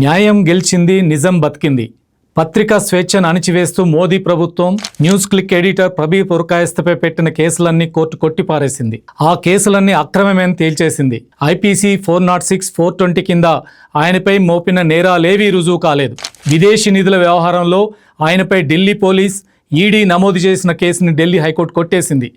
న్యాయం గెలిచింది, నిజం బతికింది. పత్రికా స్వేచ్ఛను అణిచివేస్తూ మోదీ ప్రభుత్వం న్యూస్ క్లిక్ ఎడిటర్ ప్రబీర్ పురకాయస్థపై పెట్టిన కేసులన్నీ కోర్టు కొట్టిపారేసింది. ఆ కేసులన్నీ అక్రమమని తేల్చేసింది. ఐపీసీ 406, 420 కింద ఆయనపై మోపిన నేరాలేవీ రుజువు కాలేదు. విదేశీ నిధుల వ్యవహారంలో ఆయనపై ఢిల్లీ పోలీస్, ఈడీ నమోదు చేసిన కేసుని ఢిల్లీ హైకోర్టు కొట్టేసింది.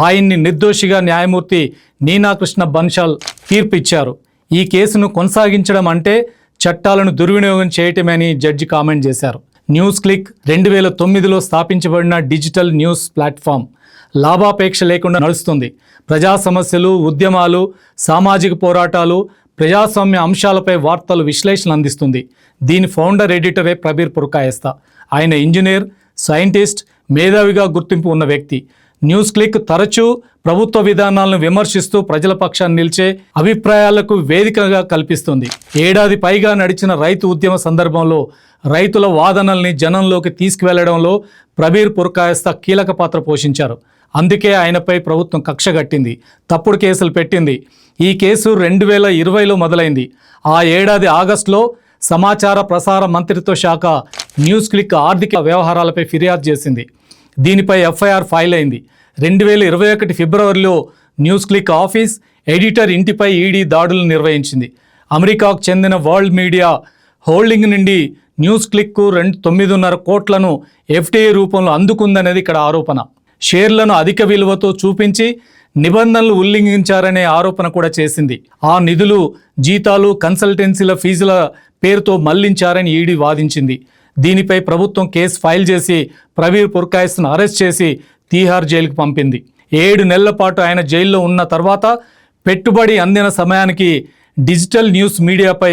ఆయన్ని నిర్దోషిగా న్యాయమూర్తి నీనాకృష్ణ బన్షాల్ తీర్పు ఇచ్చారు. ఈ కేసును కొనసాగించడం అంటే చట్టాలను దుర్వినియోగం చేయటమని జడ్జి కామెంట్ చేశారు. న్యూస్ క్లిక్ 2009లో స్థాపించబడిన డిజిటల్ న్యూస్ ప్లాట్ఫామ్ లాభాపేక్ష లేకుండా నడుస్తుంది. ప్రజా సమస్యలు, ఉద్యమాలు, సామాజిక పోరాటాలు, ప్రజాస్వామ్య అంశాలపై వార్తలు, విశ్లేషణ అందిస్తుంది. దీని ఫౌండర్ ఎడిటరే ప్రబీర్ పురకాయస్థ. ఆయన ఇంజనీర్, సైంటిస్ట్, మేధావిగా గుర్తింపు ఉన్న వ్యక్తి. న్యూస్ క్లిక్ తరచూ ప్రభుత్వ విధానాలను విమర్శిస్తూ ప్రజల పక్షాన్ని నిలిచే అభిప్రాయాలకు వేదికగా కల్పిస్తుంది. ఏడాది పైగా నడిచిన రైతు ఉద్యమ సందర్భంలో రైతుల వాదనల్ని జనంలోకి తీసుకువెళ్లడంలో ప్రబీర్ పురకాయస్థ కీలక పాత్ర పోషించారు. అందుకే ఆయనపై ప్రభుత్వం కక్ష కట్టింది, తప్పుడు కేసులు పెట్టింది. ఈ కేసు 2020లో మొదలైంది. ఆ ఏడాది ఆగస్టులో సమాచార ప్రసార మంత్రిత్వ శాఖ న్యూస్ క్లిక్ ఆర్థిక వ్యవహారాలపై ఫిర్యాదు చేసింది. దీనిపై ఎఫ్ఐఆర్ ఫైల్ అయింది. 2021 ఫిబ్రవరిలో న్యూస్ క్లిక్ ఆఫీస్, ఎడిటర్ ఇంటిపై ఈడీ దాడులు నిర్వహించింది. అమెరికాకు చెందిన వరల్డ్ మీడియా హోల్డింగ్ నుండి న్యూస్ క్లిక్కు 9.5 కోట్లను ఎఫ్టీఐ రూపంలో అందుకుందనేది ఇక్కడ ఆరోపణ. షేర్లను అధిక విలువతో చూపించి నిబంధనలు ఉల్లంఘించారనే ఆరోపణ కూడా చేసింది. ఆ నిధులు జీతాలు, కన్సల్టెన్సీల ఫీజుల పేరుతో మళ్లించారని ఈడీ వాదించింది. దీనిపై ప్రభుత్వం కేసు ఫైల్ చేసి ప్రబీర్ పురకాయస్థను అరెస్ట్ చేసి తీహార్ జైలుకు పంపింది. 7 నెలల పాటు ఆయన జైల్లో ఉన్న తర్వాత పెట్టుబడి అందిన సమయానికి డిజిటల్ న్యూస్ మీడియాపై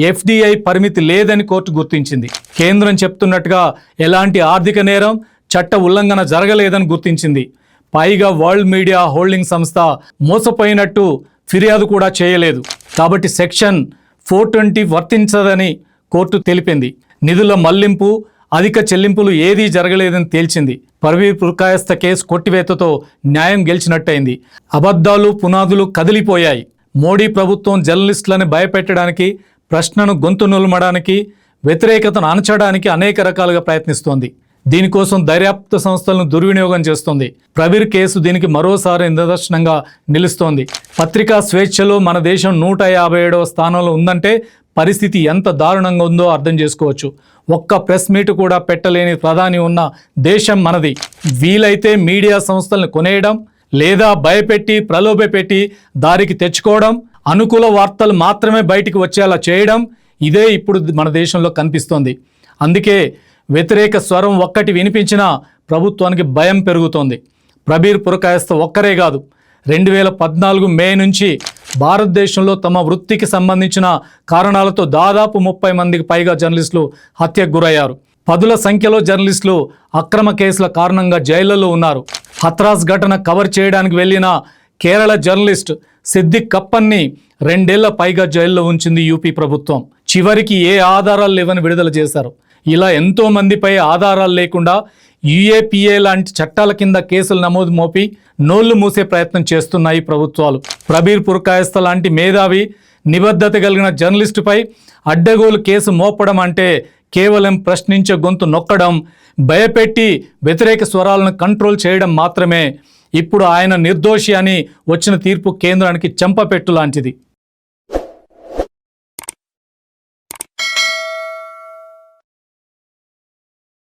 ఎఫ్డిఐ పరిమితి లేదని కోర్టు గుర్తించింది. కేంద్రం చెప్తున్నట్టుగా ఎలాంటి ఆర్థిక నేరం, చట్ట ఉల్లంఘన జరగలేదని గుర్తించింది. పైగా వరల్డ్ మీడియా హోల్డింగ్ సంస్థ మోసపోయినట్టు ఫిర్యాదు కూడా చేయలేదు. కాబట్టి సెక్షన్ 420 వర్తించదని కోర్టు తెలిపింది. నిధుల మళ్లింపు, అధిక చెల్లింపులు ఏదీ జరగలేదని తేల్చింది. ప్రబీర్ పురకాయస్థ కేసు కొట్టివేతతో న్యాయం గెలిచినట్టయింది. అబద్ధాలు, పునాదులు కదిలిపోయాయి. మోడీ ప్రభుత్వం జర్నలిస్టులను భయపెట్టడానికి, ప్రశ్నను గొంతు నులమడానికి, వ్యతిరేకతను అణచడానికి అనేక రకాలుగా ప్రయత్నిస్తోంది. దీనికోసం దర్యాప్తు సంస్థలను దుర్వినియోగం చేస్తోంది. ప్రబీర్ కేసు దీనికి మరోసారి నిదర్శనంగా నిలుస్తోంది. పత్రికా స్వేచ్ఛలో మన దేశం 157వ స్థానంలో ఉందంటే పరిస్థితి ఎంత దారుణంగా ఉందో అర్థం చేసుకోవచ్చు. ఒక్క ప్రెస్ మీట్ కూడా పెట్టలేని ప్రధాని ఉన్న దేశం మనది. వీలైతే మీడియా సంస్థలను కొనేయడం, లేదా భయపెట్టి ప్రలోభపెట్టి దారికి తెచ్చుకోవడం, అనుకూల వార్తలు మాత్రమే బయటికి వచ్చేలా చేయడం, ఇదే ఇప్పుడు మన దేశంలో కనిపిస్తోంది. అందుకే వ్యతిరేక స్వరం ఒక్కటి వినిపించినా ప్రభుత్వానికి భయం పెరుగుతోంది. ప్రబీర్ పురకాయస్థ ఒక్కరే కాదు, 2014 మే నుంచి భారతదేశంలో తమ వృత్తికి సంబంధించిన కారణాలతో దాదాపు 30 మందికి పైగా జర్నలిస్టులు హత్యకు గురయ్యారు. 10ల సంఖ్యలో జర్నలిస్టులు అక్రమ కేసుల కారణంగా జైళ్లలో ఉన్నారు. హత్రాస్ ఘటన కవర్ చేయడానికి వెళ్ళిన కేరళ జర్నలిస్ట్ సిద్దిక్ కప్పన్ని 2 ఏళ్ల పైగా జైల్లో ఉంచింది యూపీ ప్రభుత్వం. చివరికి ఏ ఆధారాలు లేవని విడుదల చేశారు. ఇలా ఎంతో మందిపై ఆధారాలు లేకుండా యుఏపిఏ లాంటి చట్టాల కింద కేసులు నమోదు మోపి నోళ్లు మూసే ప్రయత్నం చేస్తున్నాయి ప్రభుత్వాలు. ప్రబీర్ పురకాయస్థ లాంటి మేధావి, నిబద్ధత కలిగిన జర్నలిస్టుపై అడ్డగోలు కేసు మోపడం అంటే కేవలం ప్రశ్నించే గొంతు నొక్కడం, భయపెట్టి వ్యతిరేక స్వరాలను కంట్రోల్ చేయడం మాత్రమే. ఇప్పుడు ఆయన నిర్దోషి అని వచ్చిన తీర్పు కేంద్రానికి చెంపపెట్టు లాంటిది.